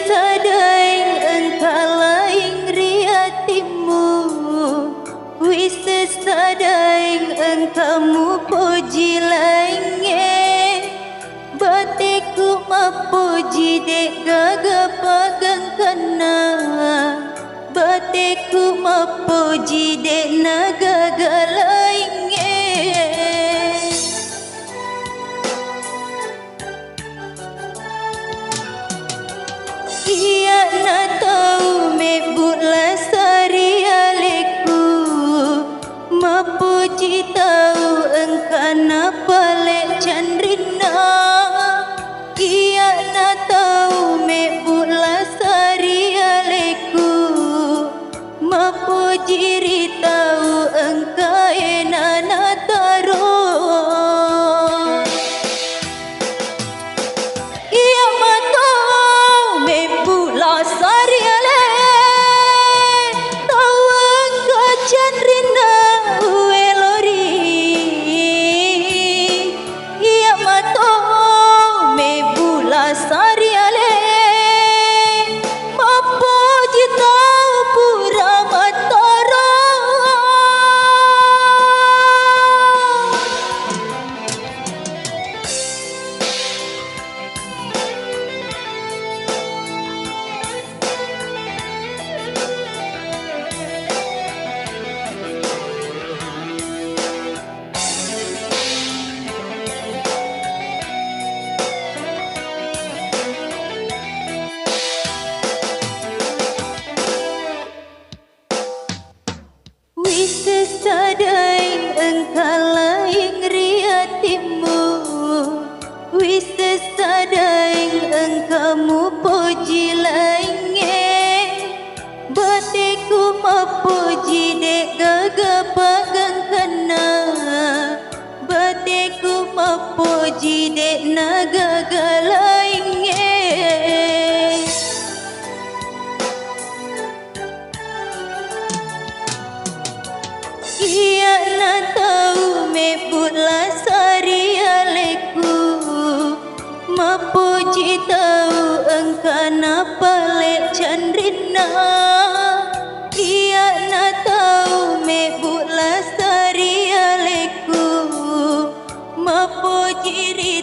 sadai engkau laing riatimu, wis sadai engkau puji lainge, batiku mapuji dek gaga pagang kana, batiku mapuji dek nagaga lainge. Ia na tahu me bula sari aleku, mapuji tahu engkau na pale chandrina. Ia na tahu me bula sari aleku, mapuji ri tahu engkau ena na taruh. Sadai engkau laing riatimu, wis sadai engkau puji lainge, batiku mapuji dek gaga pagang kana, batiku mapuji dek nagaga lainge. Ia na tahu me bula sari aleku, mapuji tahu engkau na pale chandrina. Ia na tahu me bula sari aleku, mapuji ri